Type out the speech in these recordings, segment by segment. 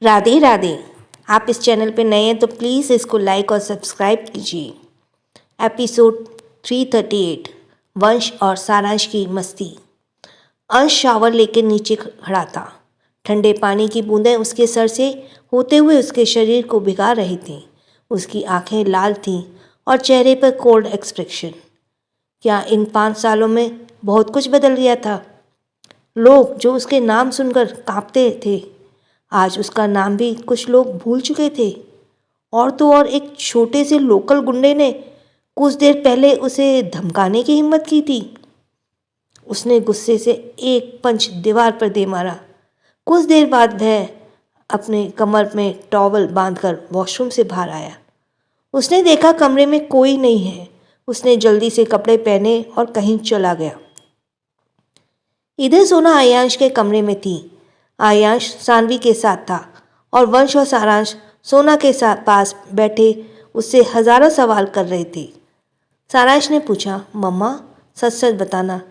राधे राधे। आप इस चैनल पे नए हैं तो प्लीज़ इसको लाइक और सब्सक्राइब कीजिए। एपिसोड 338 वंश और सारांश की मस्ती। अंश शावर लेकर नीचे खड़ा था। ठंडे पानी की बूंदें उसके सर से होते हुए उसके शरीर को भिगा रही थीं। उसकी आंखें लाल थीं और चेहरे पर कोल्ड एक्सप्रेशन। क्या इन 5 सालों में बहुत कुछ बदल गया था? लोग जो उसके नाम सुनकर कांपते थे, आज उसका नाम भी कुछ लोग भूल चुके थे। और तो और एक छोटे से लोकल गुंडे ने कुछ देर पहले उसे धमकाने की हिम्मत की थी। उसने गुस्से से एक पंच दीवार पर दे मारा। कुछ देर बाद वह अपने कमर में टॉवल बांधकर वॉशरूम से बाहर आया। उसने देखा कमरे में कोई नहीं है। उसने जल्दी से कपड़े पहने और कहीं चला गया। इधर सोना आयांश के कमरे में थी। आयांश सानवी के साथ था और वंश और सारांश सोना के साथ पास बैठे उससे हजारों सवाल कर रहे थे। सारांश ने पूछा, मम्मा सच सच बताना,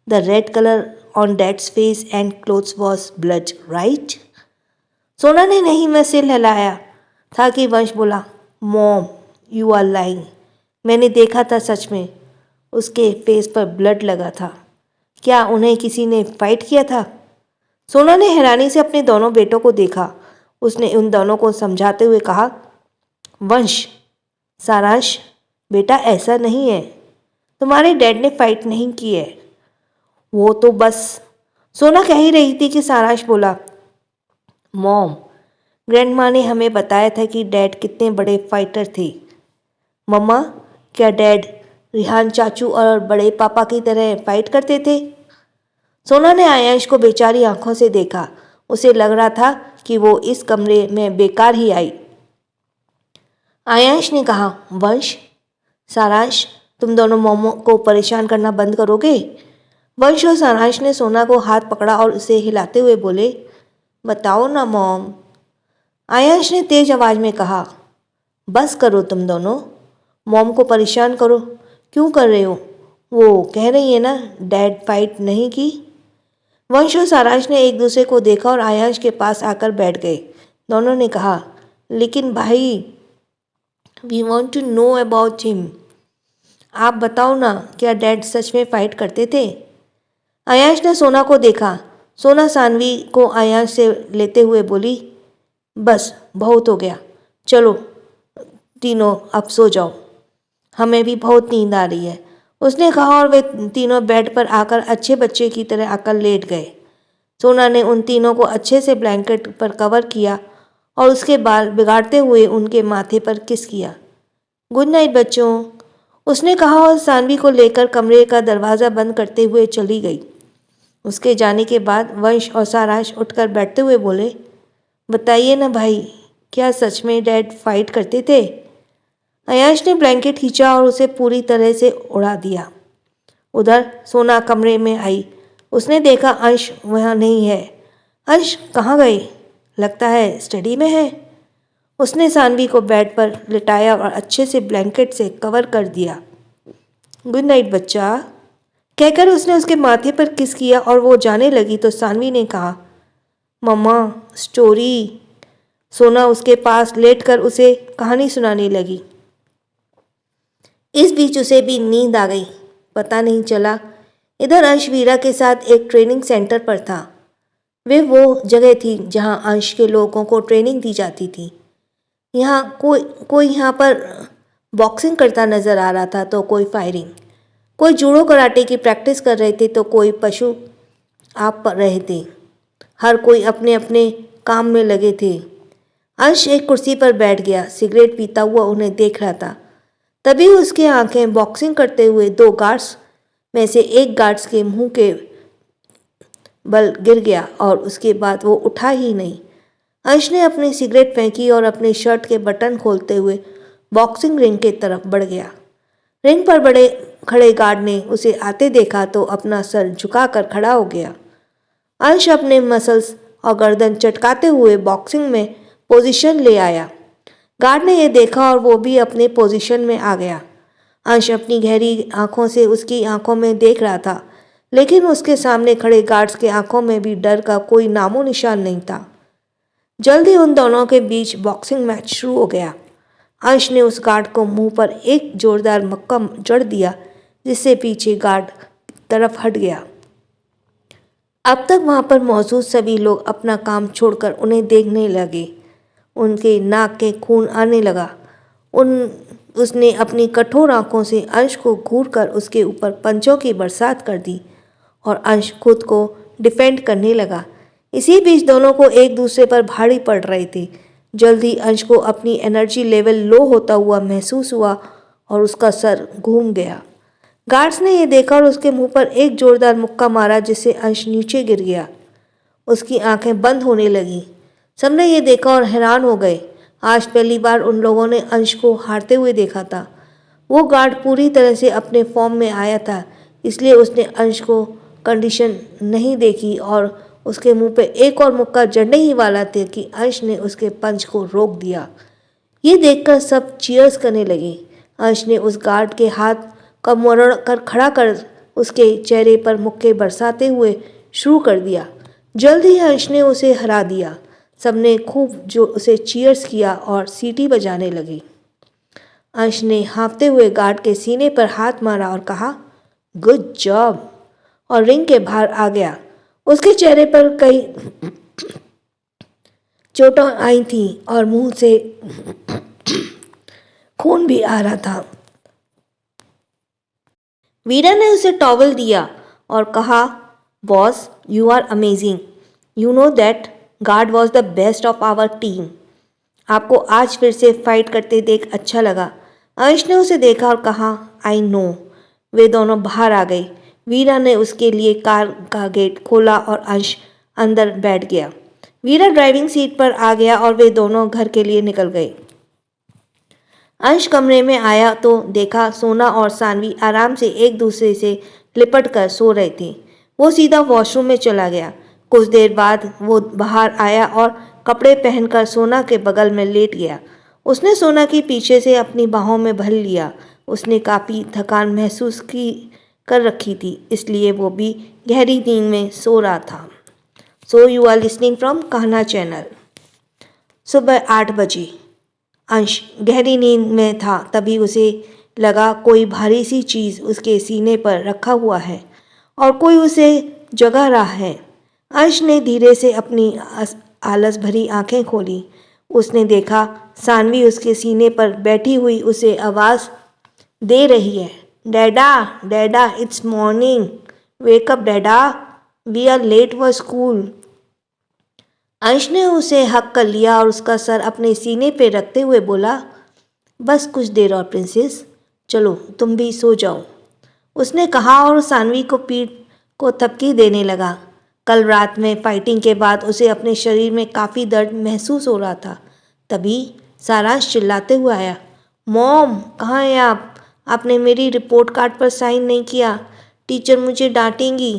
the red colour on dad's face and clothes was blood right? Sona ने नहीं में सिर हिलाया था कि वंश बोला, मॉम यू आर लाइंग। मैंने देखा था, सच में उसके फेस पर ब्लड लगा था। क्या उन्हें किसी ने फाइट किया था? सोना ने हैरानी से अपने दोनों बेटों को देखा। उसने उन दोनों को समझाते हुए कहा, वंश, सारांश, बेटा ऐसा नहीं है। तुम्हारे डैड ने फाइट नहीं की है। वो तो बस। सोना कह ही रही थी कि सारांश बोला, मॉम, ग्रैंडमा ने हमें बताया था कि डैड कितने बड़े फाइटर थे। मम्मा, क्या डैड रिहान चाचू और बड़े पापा की तरह फाइट करते थे? सोना ने आयांश को बेचारी आंखों से देखा। उसे लग रहा था कि वो इस कमरे में बेकार ही आई। आयांश ने कहा, वंश, सारांश, तुम दोनों मोमो को परेशान करना बंद करोगे? वंश और सारांश ने सोना को हाथ पकड़ा और उसे हिलाते हुए बोले, बताओ ना मॉम। आयांश ने तेज आवाज में कहा, बस करो तुम दोनों, मॉम को परेशान करो क्यों कर रहे हो? वो कह रही है ना डैड फाइट नहीं की। वंश और सारांश ने एक दूसरे को देखा और आयांश के पास आकर बैठ गए। दोनों ने कहा, लेकिन भाई, we want to know about him. आप बताओ ना, क्या डैड सच में फाइट करते थे? आयांश ने सोना को देखा। सोना सानवी को आयांश से लेते हुए बोली, बस बहुत हो गया, चलो तीनों अब सो जाओ, हमें भी बहुत नींद आ रही है, उसने कहा और वे तीनों बेड पर आकर अच्छे बच्चे की तरह आकर लेट गए। सोना ने उन तीनों को अच्छे से ब्लैंकेट पर कवर किया और उसके बाल बिगाड़ते हुए उनके माथे पर किस किया। गुड नाइट बच्चों, उसने कहा और सानवी को लेकर कमरे का दरवाज़ा बंद करते हुए चली गई। उसके जाने के बाद वंश और सारांश उठकर बैठते हुए बोले, बताइए ना भाई, क्या सच में डैड फाइट करते थे? आयांश ने ब्लैंकेट खींचा और उसे पूरी तरह से उड़ा दिया। उधर सोना कमरे में आई। उसने देखा अंश वहाँ नहीं है। अंश कहाँ गए? लगता है स्टडी में है। उसने सानवी को बेड पर लिटाया और अच्छे से ब्लैंकेट से कवर कर दिया। गुड नाइट बच्चा, कहकर उसने उसके माथे पर किस किया और वो जाने लगी तो सानवी ने कहा, मम्मा स्टोरी। सोना उसके पास लेटकर उसे कहानी सुनाने लगी। इस बीच उसे भी नींद आ गई, पता नहीं चला। इधर अंश वीरा के साथ एक ट्रेनिंग सेंटर पर था। वे वो जगह थी जहां अंश के लोगों को ट्रेनिंग दी जाती थी। यहाँ कोई यहाँ पर बॉक्सिंग करता नजर आ रहा था तो कोई फायरिंग, कोई जूडो कराटे की प्रैक्टिस कर रहे थे तो कोई पशु आप रहे थे। हर कोई अपने अपने काम में लगे थे। अंश एक कुर्सी पर बैठ गया, सिगरेट पीता हुआ उन्हें देख रहा था। तभी उसकी आंखें बॉक्सिंग करते हुए 2 गार्ड्स में से एक गार्ड्स के मुंह के बल गिर गया और उसके बाद वो उठा ही नहीं। अंश ने अपनी सिगरेट फेंकी और अपने शर्ट के बटन खोलते हुए बॉक्सिंग रिंग की तरफ बढ़ गया। रिंग पर बड़े खड़े गार्ड ने उसे आते देखा तो अपना सर झुकाकर खड़ा हो गया। अंश अपने मसल्स और गर्दन चटकाते हुए बॉक्सिंग में पोजीशन ले आया। गार्ड ने यह देखा और वो भी अपने पोजीशन में आ गया। अंश अपनी गहरी आंखों से उसकी आंखों में देख रहा था, लेकिन उसके सामने खड़े गार्ड्स के आंखों में भी डर का कोई नामो निशान नहीं था। जल्द ही उन दोनों के बीच बॉक्सिंग मैच शुरू हो गया। अंश ने उस गार्ड को मुंह पर एक जोरदार मक्का जड़ दिया, जिससे पीछे गार्ड की तरफ हट गया। अब तक वहां पर मौजूद सभी लोग अपना काम छोड़कर उन्हें देखने लगे। उनके नाक के खून आने लगा। उसने अपनी कठोर आंखों से अंश को घूरकर उसके ऊपर पंचों की बरसात कर दी और अंश खुद को डिफेंड करने लगा। इसी बीच दोनों को एक दूसरे पर भारी पड़ रहे थे। जल्दी अंश को अपनी एनर्जी लेवल लो होता हुआ महसूस हुआ और उसका सर घूम गया। गार्ड्स ने यह देखा और उसके मुंह पर एक जोरदार मुक्का मारा, जिससे अंश नीचे गिर गया। उसकी आंखें बंद होने लगीं। सबने ये देखा और हैरान हो गए। आज पहली बार उन लोगों ने अंश को हारते हुए देखा था। वो गार्ड पूरी तरह से अपने फॉर्म में आया था, इसलिए उसने अंश को कंडीशन नहीं देखी और उसके मुंह पे एक और मुक्का जड़ने ही वाला थे कि अंश ने उसके पंच को रोक दिया। ये देखकर सब चीयर्स करने लगे। अंश ने उस गार्ड के हाथ का मोड़ कर खड़ा कर उसके चेहरे पर मुक्के बरसाते हुए शुरू कर दिया। जल्द ही अंश ने उसे हरा दिया। सबने खूब जो उसे चीयर्स किया और सीटी बजाने लगी। अंश ने हाँफते हुए गार्ड के सीने पर हाथ मारा और कहा, गुड जॉब, और रिंग के बाहर आ गया। उसके चेहरे पर कई चोटें आई थीं और मुंह से खून भी आ रहा था। वीरा ने उसे टॉवल दिया और कहा, boss, you are amazing. You know that guard was the best of our team. आपको आज फिर से फाइट करते देख अच्छा लगा। अंश ने उसे देखा और कहा, आई नो। वे दोनों बाहर आ गए। वीरा ने उसके लिए कार का गेट खोला और अंश अंदर बैठ गया। वीरा ड्राइविंग सीट पर आ गया और वे दोनों घर के लिए निकल गए। अंश कमरे में आया तो देखा सोना और सानवी आराम से एक दूसरे से लिपट कर सो रहे थे। वो सीधा वॉशरूम में चला गया। कुछ देर बाद वो बाहर आया और कपड़े पहनकर सोना के बगल में लेट गया। उसने सोना की पीछे से अपनी बाहों में भर लिया। उसने काफ़ी थकान महसूस कर रखी थी, इसलिए वो भी गहरी नींद में सो रहा था। So you are listening from Kanha channel. सुबह 8 बजे अंश गहरी नींद में था। तभी उसे लगा कोई भारी सी चीज़ उसके सीने पर रखा हुआ है और कोई उसे जगा रहा है। अंश ने धीरे से अपनी आलस भरी आंखें खोली। उसने देखा सानवी उसके सीने पर बैठी हुई उसे आवाज़ दे रही है, dada, dada, it's morning, wake up dada, we are late for school. Ansh ने उसे हक कर लिया और उसका सर अपने सीने पे रखते हुए बोला, बस कुछ देर और प्रिंसेस, चलो तुम भी सो जाओ। उसने कहा और सानवी को पीठ को थपकी देने लगा। कल रात में फाइटिंग के बाद उसे अपने शरीर में काफ़ी दर्द महसूस हो रहा था। तभी सारांश चिल्लाते हुए आया, मॉम, कहाँ हैं आप? आपने मेरी रिपोर्ट कार्ड पर साइन नहीं किया, टीचर मुझे डांटेंगी।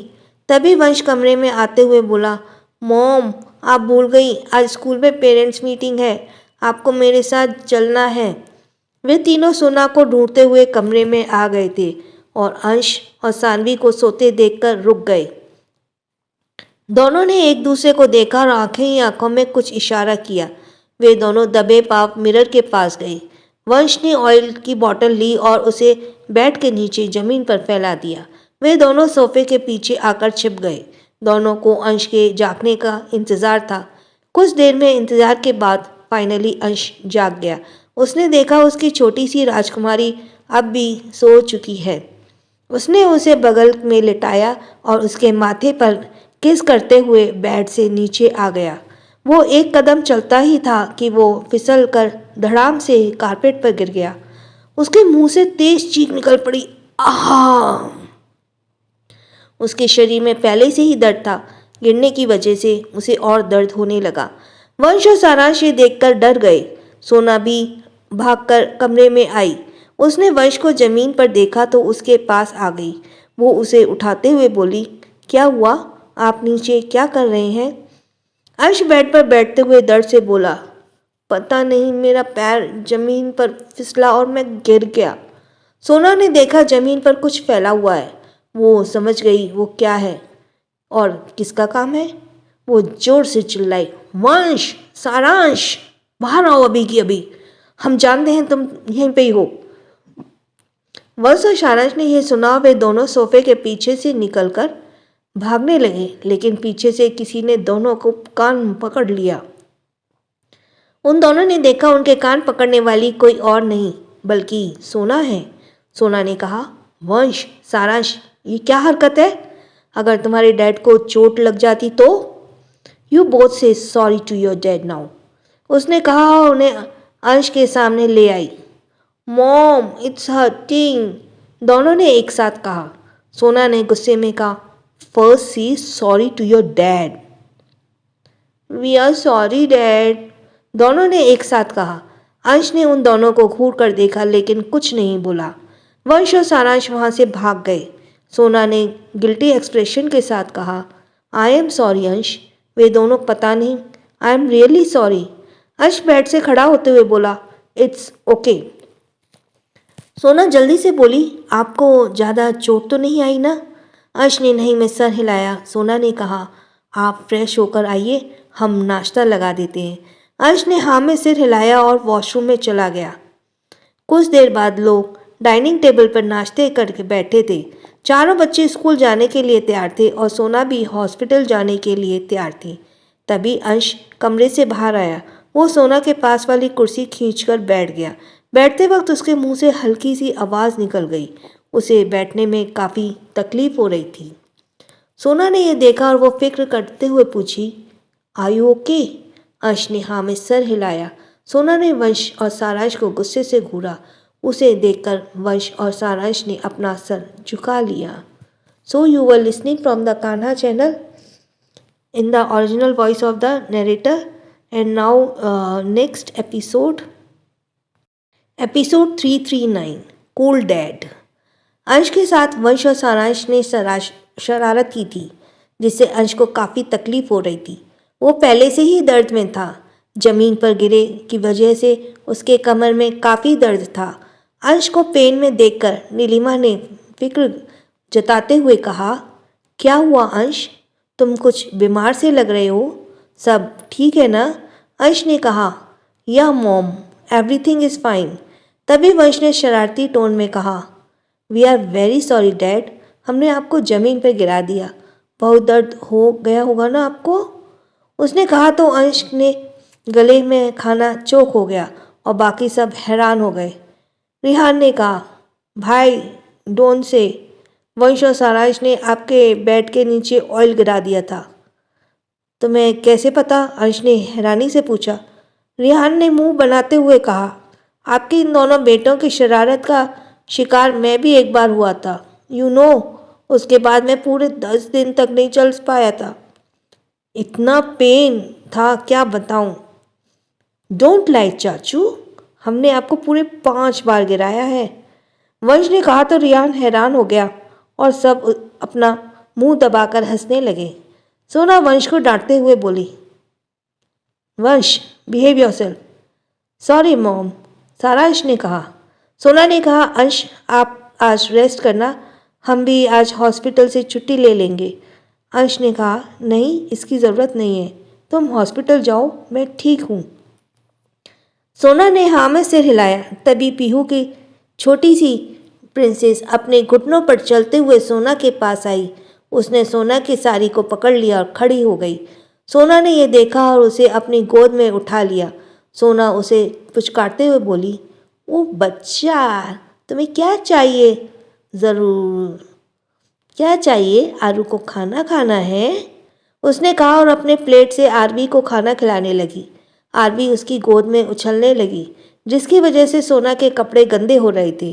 तभी वंश कमरे में आते हुए बोला, मॉम, आप भूल गई, आज स्कूल में पेरेंट्स मीटिंग है, आपको मेरे साथ चलना है। वे तीनों सोना को ढूंढते हुए कमरे में आ गए थे और अंश और सानवी को सोते देखकर रुक गए। दोनों ने एक दूसरे को देखा और आंखें ही आंखों में कुछ इशारा किया। वे दोनों दबे पांव मिरर के पास गए। वंश ने ऑयल की बोतल ली और उसे बेड के नीचे जमीन पर फैला दिया। वे दोनों सोफे के पीछे आकर छिप गए। दोनों को अंश के जागने का इंतजार था। कुछ देर में इंतजार के बाद फाइनली अंश जाग गया। उसने देखा उसकी छोटी सी राजकुमारी अब भी सो चुकी है। उसने उसे बगल में लिटाया और उसके माथे पर किस करते हुए बेड से नीचे आ गया। वो एक कदम चलता ही था कि वो फिसल कर धड़ाम से कारपेट पर गिर गया। उसके मुंह से तेज चीख निकल पड़ी, आहा! उसके शरीर में पहले से ही दर्द था। गिरने की वजह से उसे और दर्द होने लगा। वंश और सारांश ये देखकर डर गए। सोना भी भागकर कमरे में आई। उसने वंश को जमीन पर देखा तो उसके पास आ गई। वो उसे उठाते हुए बोली, क्या हुआ? आप नीचे क्या कर रहे हैं? अंश बेड पर बैठते हुए दर्द से बोला, पता नहीं, मेरा पैर जमीन पर फिसला और मैं गिर गया। सोना ने देखा जमीन पर कुछ फैला हुआ है। वो समझ गई वो क्या है और किसका काम है। वो जोर से चिल्लाई, वंश, सारांश, बाहर आओ अभी की अभी, हम जानते हैं तुम यहीं पे ही हो। वंश और सारांश ने यह सुना, वे दोनों सोफे के पीछे से निकलकर भागने लगे, लेकिन पीछे से किसी ने दोनों को कान पकड़ लिया। उन दोनों ने देखा उनके कान पकड़ने वाली कोई और नहीं बल्कि सोना है। सोना ने कहा, वंश, सारांश, ये क्या हरकत है? अगर तुम्हारे डैड को चोट लग जाती तो? You both say sorry to your dad now. उसने कहा और उन्हें अंश के सामने ले आई। मॉम, इट्स हर्टिंग, दोनों ने एक साथ कहा। सोना ने गुस्से में कहा, first say sorry to your dad. We are sorry dad, दोनों ने एक साथ कहा। अंश ने उन दोनों को घूर कर देखा लेकिन कुछ नहीं बोला। वंश और सारांश वहां से भाग गए। सोना ने गिल्टी एक्सप्रेशन के साथ कहा, आई एम सॉरी अंश। वे दोनों, पता नहीं, आई एम रियली सॉरी। अंश बेड से खड़ा होते हुए बोला, इट्स ओके। सोना जल्दी से बोली, आपको ज़्यादा चोट तो नहीं आई ना? अंश ने नहीं में सर हिलाया। सोना ने कहा, आप फ्रेश होकर आइए, हम नाश्ता लगा देते हैं। अंश ने हाँ में सिर हिलाया और वॉशरूम में चला गया। कुछ देर बाद लोग डाइनिंग टेबल पर नाश्ते करके बैठे थे। चारों बच्चे स्कूल जाने के लिए तैयार थे और सोना भी हॉस्पिटल जाने के लिए तैयार थी। तभी अंश कमरे से बाहर आया। वो सोना के पास वाली कुर्सी खींचकर बैठ गया। बैठते वक्त उसके मुंह से हल्की सी आवाज़ निकल गई। उसे बैठने में काफ़ी तकलीफ हो रही थी। सोना ने यह देखा और वो फिक्र करते हुए पूछी, आर यू ओके? अंश ने हाँ में सर हिलाया। सोना ने वंश और सारांश को गुस्से से घूरा। उसे देखकर वंश और सारांश ने अपना सर झुका लिया। So you were listening from the Kanha channel in the original voice of the narrator, and now next episode 339 Cool Dad। अंश के साथ वंश और सारांश ने शरारत की थी जिससे अंश को काफ़ी तकलीफ हो रही थी। वो पहले से ही दर्द में था। जमीन पर गिरे की वजह से उसके कमर में काफ़ी दर्द था। अंश को पेन में देखकर नीलिमा ने फिक्र जताते हुए कहा, क्या हुआ अंश, तुम कुछ बीमार से लग रहे हो, सब ठीक है ना? अंश ने कहा, या मॉम, एवरीथिंग इज़ फाइन। तभी वंश ने शरारती टोन में कहा, we are very sorry dad, हमने आपको ज़मीन पर गिरा दिया, बहुत दर्द हो गया होगा ना आपको? उसने कहा तो अंश ने गले में खाना चोक हो गया और बाकी सब हैरान हो गए। रिहान ने कहा, भाई डोंट से, वंश और सारांश ने आपके बेड के नीचे ऑयल गिरा दिया था। तुम्हें कैसे पता? अंश ने हैरानी से पूछा। रिहान ने मुंह बनाते हुए कहा, आपके इन दोनों बेटों की शरारत का शिकार मैं भी एक बार हुआ था। यू नो, उसके बाद मैं पूरे 10 दिन तक नहीं चल पाया था। इतना पेन था क्या बताऊं। डोंट लाई चाचू, हमने आपको पूरे 5 बार गिराया है। वंश ने कहा तो रिहान हैरान हो गया और सब अपना मुंह दबाकर हंसने लगे। सोना वंश को डांटते हुए बोली, वंश, बिहेव योरसेल्फ। सॉरी मॉम, सारांश ने कहा। सोना ने कहा, अंश आप आज रेस्ट करना, हम भी आज हॉस्पिटल से छुट्टी ले लेंगे। अंश ने कहा, नहीं, इसकी ज़रूरत नहीं है, तुम हॉस्पिटल जाओ, मैं ठीक हूँ। सोना ने हाँ में सिर हिलाया। तभी पीहू की छोटी सी प्रिंसेस अपने घुटनों पर चलते हुए सोना के पास आई। उसने सोना की साड़ी को पकड़ लिया और खड़ी हो गई। सोना ने यह देखा और उसे अपनी गोद में उठा लिया। सोना उसे पुचकारते हुए बोली, ओ बच्चा, तुम्हें क्या चाहिए? ज़रूर, क्या चाहिए? आरू को खाना खाना है, उसने कहा और अपने प्लेट से आरवी को खाना खिलाने लगी। आरवी उसकी गोद में उछलने लगी जिसकी वजह से सोना के कपड़े गंदे हो रहे थे।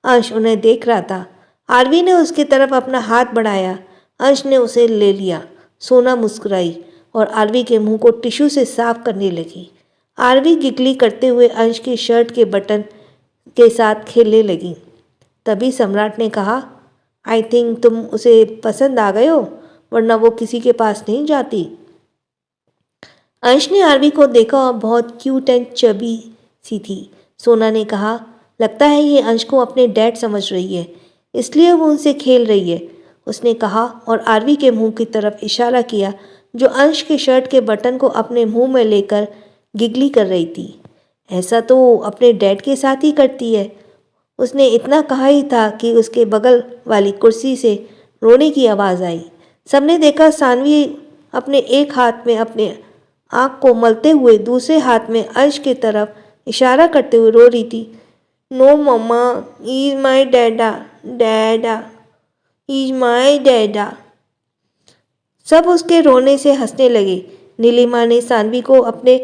अंश उन्हें देख रहा था। आरवी ने उसकी तरफ अपना हाथ बढ़ाया। अंश ने उसे ले लिया। सोना मुस्कुराई और आरवी के मुंह को टिश्यू से साफ करने लगी। आरवी गिगली करते हुए अंश की शर्ट के बटन के साथ खेलने लगी। तभी सम्राट ने कहा, आई थिंक तुम उसे पसंद आ गए हो, वरना वो किसी के पास नहीं जाती। अंश ने आरवी को देखा और बहुत क्यूट एंड चबी सी थी। सोना ने कहा, लगता है ये अंश को अपने डैड समझ रही है, इसलिए वो उनसे खेल रही है, उसने कहा और आरवी के मुंह की तरफ इशारा किया जो अंश के शर्ट के बटन को अपने मुंह में लेकर गिगली कर रही थी। ऐसा तो अपने डैड के साथ ही करती है। उसने इतना कहा ही था कि उसके बगल वाली कुर्सी से रोने की आवाज़ आई। सबने देखा सानवी अपने एक हाथ में अपने आँख को मलते हुए दूसरे हाथ में अंश की तरफ इशारा करते हुए रो रही थी। No mamma, is my dada, dada, is my dada. सब उसके रोने से हंसने लगे। नीलिमा ने सानवी को अपने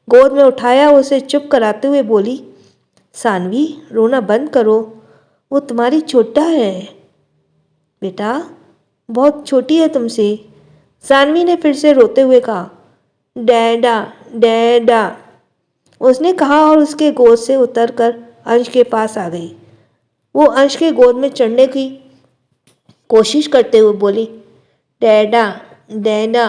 गोद में उठाया और उसे चुप कराते हुए बोली, सानवी रोना बंद करो, वो तुम्हारी छोटा है बेटा, बहुत छोटी है तुमसे। सानवी ने फिर से रोते हुए कहा, डैडा, डैडा, उसने कहा और उसके गोद से उतरकर अंश के पास आ गई। वो अंश के गोद में चढ़ने की कोशिश करते हुए बोली, डैडा, डैडा।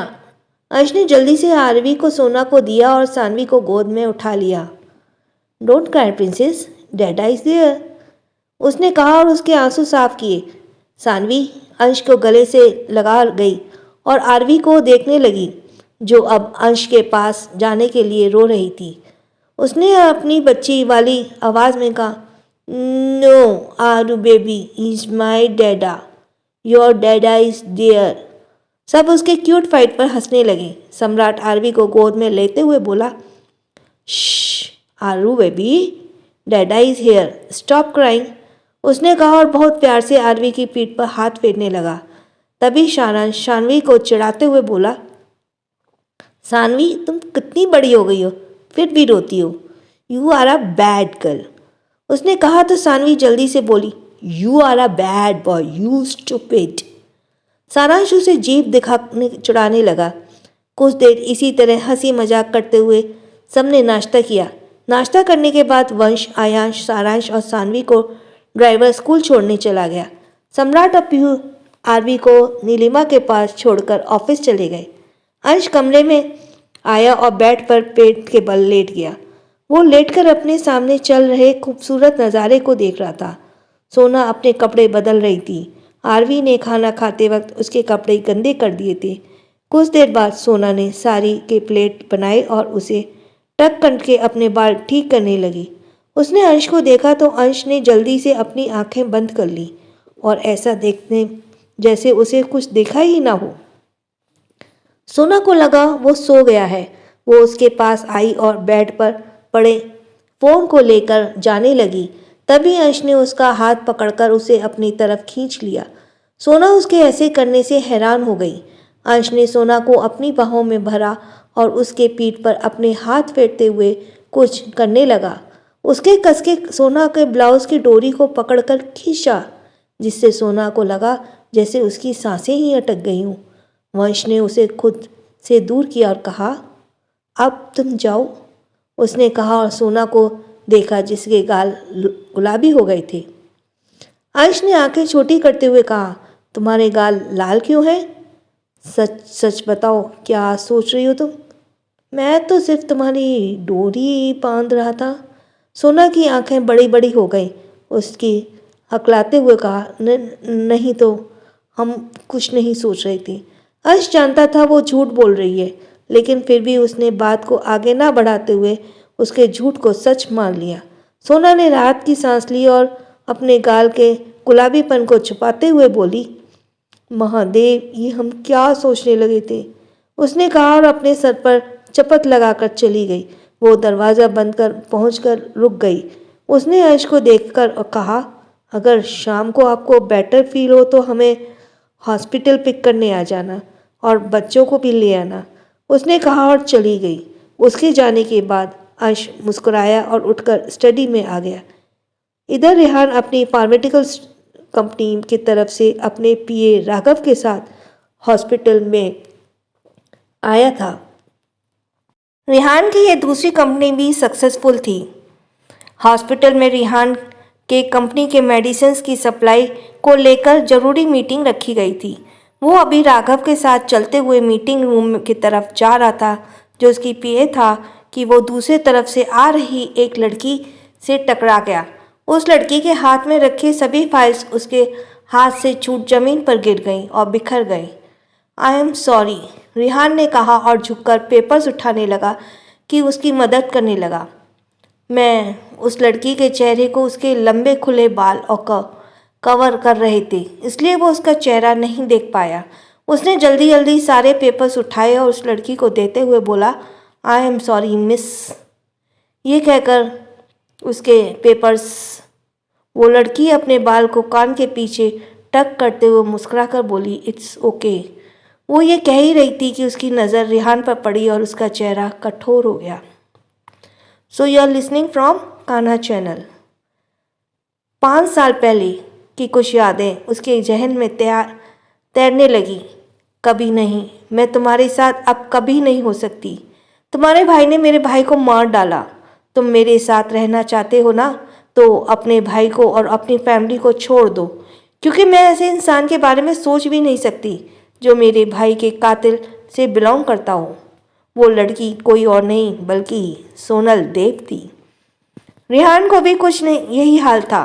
अंश ने जल्दी से आरवी को सोना को दिया और सानवी को गोद में उठा लिया। Don't cry princess, dada is there, उसने कहा और उसके आंसू साफ किए। सानवी अंश को गले से लगा गई और आरवी को देखने लगी, जो अब अंश के पास जाने के लिए रो रही थी। उसने अपनी बच्ची वाली आवाज़ में कहा, no Aaru baby, is my dada, your dada is there. सब उसके क्यूट फाइट पर हंसने लगे। सम्राट आरवी को गोद में लेते हुए बोला, shh Aaru baby, dada is here, stop crying, उसने कहा और बहुत प्यार से आरवी की पीठ पर हाथ फेरने लगा। तभी सारांश सानवी को चिढ़ाते हुए बोला, सानवी तुम कितनी बड़ी हो गई हो, फिर भी रोती हो, you are a bad girl, उसने कहा तो सानवी जल्दी से बोली, you are a bad boy, you stupid. Saransh उसे जीभ दिखाने चिढ़ाने लगा। कुछ देर इसी तरह हंसी मजाक करते हुए सबने नाश्ता किया। नाश्ता करने के बाद वंश, आयांश, सारांश और सानवी को ड्राइवर स्कूल छोड़ने चला गया। सम्राट और पीहू आरवी को नीलिमा के पास छोड़कर ऑफिस चले गए। अंश कमरे में आया और बेड पर पेट के बल लेट गया। वो लेटकर अपने सामने चल रहे खूबसूरत नज़ारे को देख रहा था। सोना अपने कपड़े बदल रही थी। आरवी ने खाना खाते वक्त उसके कपड़े गंदे कर दिए थे। कुछ देर बाद सोना ने साड़ी के प्लेट बनाए और उसे टक करके अपने बाल ठीक करने लगी। उसने अंश को देखा तो अंश ने जल्दी से अपनी आंखें बंद कर ली और ऐसा देखने जैसे उसे कुछ देखा ही ना हो। सोना को लगा वो सो गया है। वो उसके पास आई और बेड पर पड़े फोन को लेकर जाने लगी। तभी अंश ने उसका हाथ पकड़कर उसे अपनी तरफ खींच लिया। सोना उसके ऐसे करने से हैरान हो गई। अंश ने सोना को अपनी बाहों में भरा और उसके पीठ पर अपने हाथ फेरते हुए कुछ करने लगा। उसके कसके सोना के ब्लाउज की डोरी को पकड़कर खींचा, जिससे सोना को लगा जैसे उसकी सांसें ही अटक गई हों। वंश ने उसे खुद से दूर किया और कहा, अब तुम जाओ, उसने कहा और सोना को देखा जिसके गाल गुलाबी हो गए थे। अंश ने आंखें छोटी करते हुए कहा, तुम्हारे गाल लाल क्यों हैं? सच सच बताओ, क्या सोच रही हो तुम? मैं तो सिर्फ तुम्हारी डोरी बांध रहा था। सोना की आंखें बड़ी बड़ी हो गई। उसकी हकलाते हुए कहा, नहीं तो हम कुछ नहीं सोच रहे थे। अंश जानता था वो झूठ बोल रही है, लेकिन फिर भी उसने बात को आगे ना बढ़ाते हुए उसके झूठ को सच मान लिया। सोना ने राहत की सांस ली और अपने गाल के गुलाबीपन को छुपाते हुए बोली, महादेव, ये हम क्या सोचने लगे थे, उसने कहा और अपने सर पर चपत लगाकर चली गई। वो दरवाज़ा बंद कर पहुंचकर रुक गई। उसने अंश को देखकर और कहा, अगर शाम को आपको बेटर फील हो तो हमें हॉस्पिटल पिक करने आ जाना और बच्चों को भी ले आना, उसने कहा और चली गई। उसके जाने के बाद अंश मुस्कुराया और उठकर स्टडी में आ गया। इधर रेहान अपनी फार्मास्यूटिकल्स कंपनी की तरफ से अपने पीए राघव के साथ हॉस्पिटल में आया था। रेहान की यह दूसरी कंपनी भी सक्सेसफुल थी। हॉस्पिटल में रेहान के कंपनी के मेडिसिन्स की सप्लाई को लेकर जरूरी मीटिंग रखी गई थी। वो अभी राघव के साथ चलते हुए मीटिंग रूम की तरफ जा रहा था, जो उसकी पीए था कि वो दूसरी तरफ से आ रही एक लड़की से टकरा गया। उस लड़की के हाथ में रखे सभी फाइल्स उसके हाथ से छूट जमीन पर गिर गईं और बिखर गए। आई एम सॉरी, रिहान ने कहा और झुककर पेपर्स उठाने लगा कि उसकी मदद करने लगा। मैं उस लड़की के चेहरे को उसके लंबे खुले बाल और कवर कर रहे थे, इसलिए वो उसका चेहरा नहीं देख पाया। उसने जल्दी जल्दी सारे पेपर्स उठाए और उस लड़की को देते हुए बोला, आई एम सॉरी मिस। ये कहकर उसके पेपर्स, वो लड़की अपने बाल को कान के पीछे टक करते हुए मुस्कुराकर बोली, इट्स ओके। वो ये कह ही रही थी कि उसकी नज़र रिहान पर पड़ी और उसका चेहरा कठोर हो गया। So you are listening from Kanha channel. 5 साल पहले की कुछ यादें उसके जहन में तैरने लगी। कभी नहीं, मैं तुम्हारे साथ अब कभी नहीं हो सकती। तुम्हारे भाई ने मेरे भाई को मार डाला। तुम मेरे साथ रहना चाहते हो ना, तो अपने भाई को और अपनी फैमिली को छोड़ दो, क्योंकि मैं ऐसे इंसान के बारे में सोच भी नहीं सकती जो मेरे भाई के कातिल से बिलोंग करता हो। वो लड़की कोई और नहीं बल्कि सोनल देव थी। रिहान को भी कुछ नहीं यही हाल था।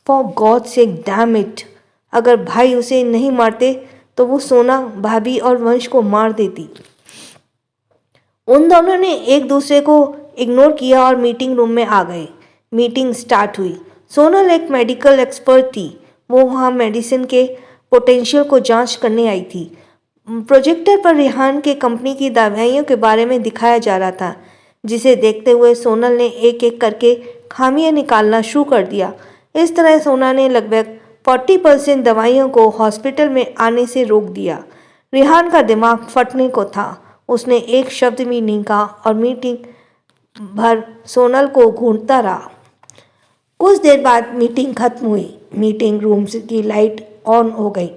For God sake damn it, अगर भाई उसे नहीं मारते तो वो सोना, भाभी और वंश को मार देती। उन दोनों ने एक दूसरे को इग्नोर किया और मीटिंग रूम में आ गए। मीटिंग स्टार्ट हुई। सोनल एक मेडिकल एक्सपर्ट थी। वो वहाँ मेडिसिन के पोटेंशियल को जांच करने आई थी। प्रोजेक्टर पर रिहान के कंपनी की दवाइयों के बारे में दिखाया जा रहा था, जिसे देखते हुए सोनल ने एक एक करके खामियां निकालना शुरू कर दिया। इस तरह सोनल ने लगभग 40% दवाइयों को हॉस्पिटल में आने से रोक दिया। रिहान का दिमाग फटने को था। उसने एक शब्द भी नहीं कहा और मीटिंग भर सोनल को घूरता रहा। कुछ देर बाद मीटिंग खत्म हुई। मीटिंग रूम की लाइट ऑन हो गई।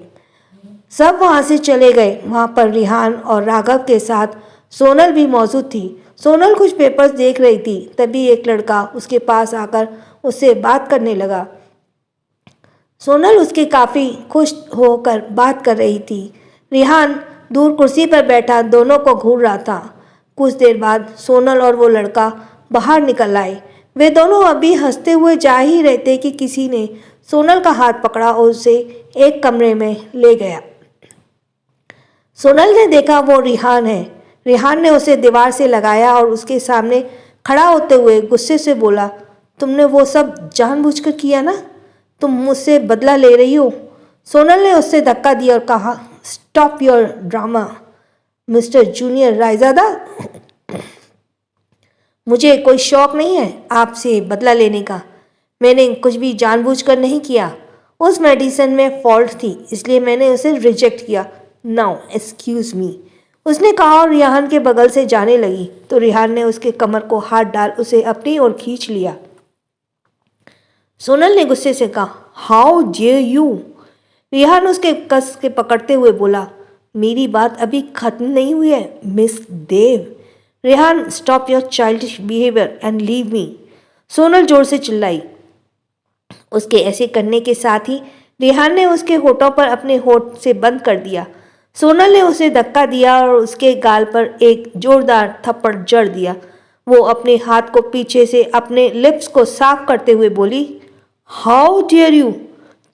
सब वहाँ से चले गए। वहाँ पर रिहान और राघव के साथ सोनल भी मौजूद थी। सोनल कुछ पेपर्स देख रही थी, तभी एक लड़का उसके पास आकर उससे बात करने लगा। सोनल उसके काफ़ी खुश होकर बात कर रही थी। रिहान दूर कुर्सी पर बैठा दोनों को घूर रहा था। कुछ देर बाद सोनल और वो लड़का बाहर निकल आए। वे दोनों अभी हंसते हुए जा ही रहे थे कि किसी ने सोनल का हाथ पकड़ा और उसे एक कमरे में ले गया। सोनल ने देखा वो रिहान है। रिहान ने उसे दीवार से लगाया और उसके सामने खड़ा होते हुए गुस्से से बोला, तुमने वो सब जानबूझकर किया ना? तुम मुझसे बदला ले रही हो। सोनल ने उससे धक्का दिया और कहा, stop your drama mister junior Raizada. मुझे कोई शौक नहीं है आपसे बदला लेने का। मैंने कुछ भी जानबूझकर नहीं किया। उस मेडिसिन में फॉल्ट थी, इसलिए मैंने उसे रिजेक्ट किया। नाउ एक्सक्यूज मी, उसने कहा और रिहान के बगल से जाने लगी तो रिहान ने उसके कमर को हाथ डाल उसे अपनी ओर खींच लिया। सोनल ने गुस्से से कहा, हाउ डेयर यू। रिहान उसके कस के पकड़ते हुए बोला, मेरी बात अभी खत्म नहीं हुई है miss Dev. Rihaan, stop your childish behaviour and leave me. Sonal जोर से चिल्लाई। उसके ऐसे करने के साथ ही रिहान ने उसके होठों पर अपने होठ से बंद कर दिया। सोनल ने उसे धक्का दिया और उसके गाल पर एक जोरदार थप्पड़ जड़ दिया। वो अपने हाथ को पीछे से अपने लिप्स को साफ करते हुए बोली, हाउ डियर यू,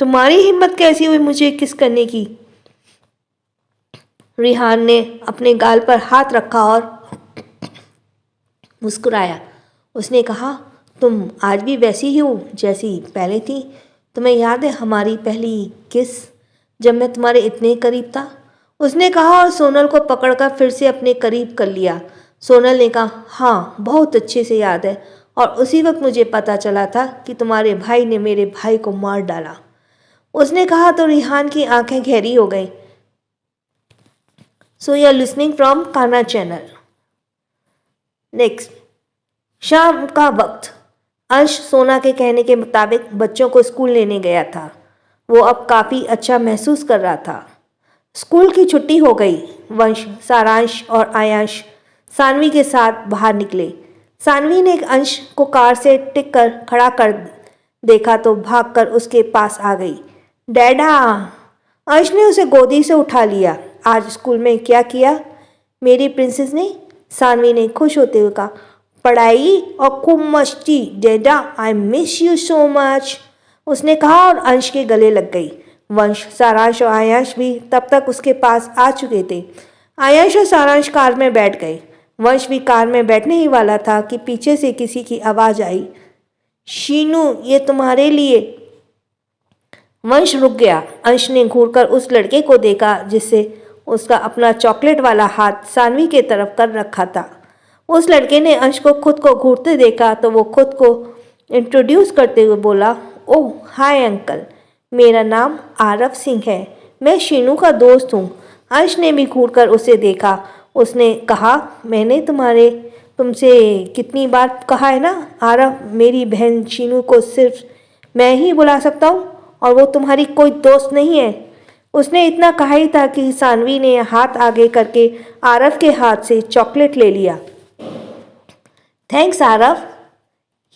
तुम्हारी हिम्मत कैसी हुई मुझे किस करने की। रिहान ने अपने गाल पर हाथ रखा और मुस्कुराया। उसने कहा, तुम आज भी वैसी ही हो जैसी पहले थी। तुम्हें याद है हमारी पहली किस, जब मैं तुम्हारे इतने करीब था? उसने कहा और सोनल को पकड़कर फिर से अपने करीब कर लिया। सोनल ने कहा, हाँ बहुत अच्छे से याद है, और उसी वक्त मुझे पता चला था कि तुम्हारे भाई ने मेरे भाई को मार डाला। उसने कहा तो रिहान की आंखें गहरी हो गईं। So you are listening from Kanha channel. Next, शाम का वक्त। अंश सोना के कहने के मुताबिक बच्चों को स्कूल लेने गया था। वो अब काफ़ी अच्छा महसूस कर रहा था। स्कूल की छुट्टी हो गई। वंश, सारांश और आयांश सानवी के साथ बाहर निकले। सानवी ने अंश को कार से टिक कर खड़ा कर देखा तो भागकर उसके पास आ गई। डैडा! अंश ने उसे गोदी से उठा लिया। आज स्कूल में क्या किया मेरी प्रिंसेस ने? सानवी ने खुश होते हुए कहा, पढ़ाई और खूब मस्ती। Dada, I miss you so much, उसने कहा और अंश के गले लग गई। वंश, सारांश और आयांश भी तब तक उसके पास आ चुके थे। आयश और सारांश कार में बैठ गए। वंश भी कार में बैठने ही वाला था कि पीछे से किसी की आवाज आई, शीनू ये तुम्हारे लिए। वंश रुक गया। अंश ने घूरकर उस लड़के को देखा जिससे उसका अपना चॉकलेट वाला हाथ सानवी के तरफ कर रखा था। उस लड़के ने अंश को खुद को घूरते देखा तो वो खुद को इंट्रोड्यूस करते हुए बोला, ओह हाय अंकल, मेरा नाम आरव सिंह है, मैं शीनू का दोस्त हूँ। अंश ने भी घूरकर उसे देखा। उसने कहा, मैंने तुमसे कितनी बार कहा है ना आरव, मेरी बहन शीनू को सिर्फ मैं ही बुला सकता हूँ और वो तुम्हारी कोई दोस्त नहीं है। उसने इतना कहा ही था कि सानवी ने हाथ आगे करके आरव के हाथ से चॉकलेट ले लिया। थैंक्स आरव।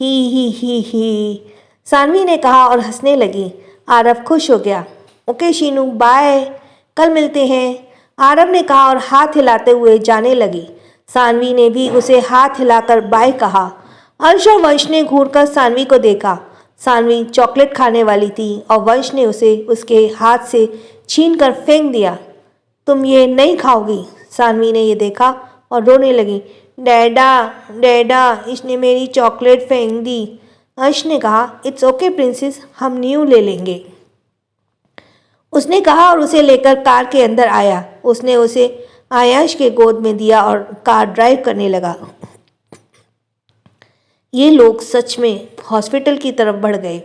ही सानवी ने कहा और हंसने लगी। आरव खुश हो गया। ओके शीनू बाय, कल मिलते हैं, आरव ने कहा और हाथ हिलाते हुए जाने लगी। सानवी ने भी उसे हाथ हिलाकर बाय कहा। अंश और वंश ने घूरकर सानवी को देखा। सानवी चॉकलेट खाने वाली थी और वंश ने उसे उसके हाथ से छीनकर फेंक दिया। तुम ये नहीं खाओगी। सानवी ने ये देखा और रोने लगी। डैडा डैडा, इसने मेरी चॉकलेट फेंक दी। अंश ने कहा, इट्स ओके प्रिंसेस, हम न्यू ले लेंगे। उसने कहा और उसे लेकर कार के अंदर आया। उसने उसे आयश के गोद में दिया और कार ड्राइव करने लगा। ये लोग सच में हॉस्पिटल की तरफ बढ़ गए।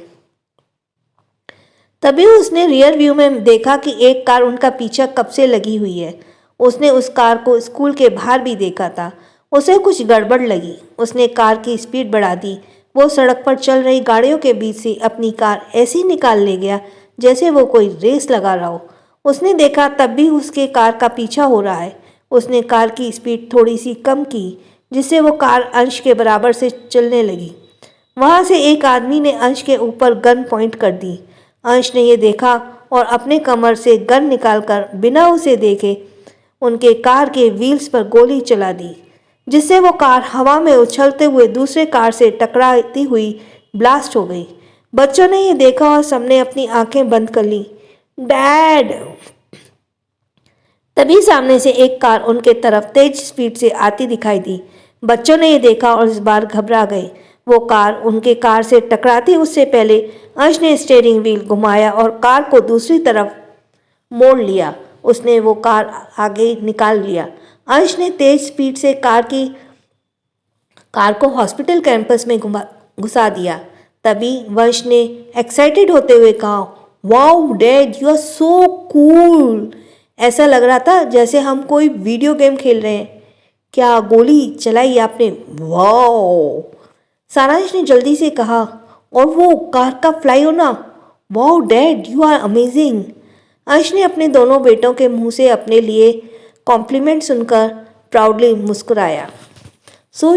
तभी उसने रियर व्यू में देखा कि एक कार उनका पीछा कब से लगी हुई है। उसने उस कार को स्कूल के बाहर भी देखा था। उसे कुछ गड़बड़ लगी। उसने कार की स्पीड बढ़ा दी। वो सड़क पर चल रही गाड़ियों के बीच से अपनी कार ऐसे निकाल ले गया जैसे वो कोई रेस लगा रहा हो। उसने देखा तब भी उसके कार का पीछा हो रहा है। उसने कार की स्पीड थोड़ी सी कम की जिससे वो कार अंश के बराबर से चलने लगी। वहाँ से एक आदमी ने अंश के ऊपर गन पॉइंट कर दी। अंश ने ये देखा और अपने कमर से गन निकालकर बिना उसे देखे उनके कार के व्हील्स पर गोली चला दी, जिससे वो कार हवा में उछलते हुए दूसरे कार से टकराती हुई ब्लास्ट हो गई। बच्चों ने ये देखा और सबने अपनी आंखें बंद कर ली। डैड! तभी सामने से एक कार उनके तरफ तेज स्पीड से आती दिखाई दी। बच्चों ने ये देखा और इस बार घबरा गए। वो कार उनके कार से टकराती उससे पहले अंश ने स्टीयरिंग व्हील घुमाया और कार को दूसरी तरफ मोड़ लिया। उसने वो कार आगे निकाल लिया। अंश ने तेज स्पीड से कार को हॉस्पिटल कैंपस में घुसा दिया। तभी वंश ने एक्साइटेड होते हुए कहा, wow dad, you are so cool. ऐसा लग रहा था जैसे हम कोई वीडियो गेम खेल रहे हैं। क्या गोली चलाई आपने? वाओ! सारांश ने जल्दी से कहा, और वो कार का फ्लाई होना, wow dad, you are amazing. Ansh ने अपने दोनों बेटों के मुंह से अपने लिए कॉम्प्लीमेंट सुनकर प्राउडली मुस्कुराया। सो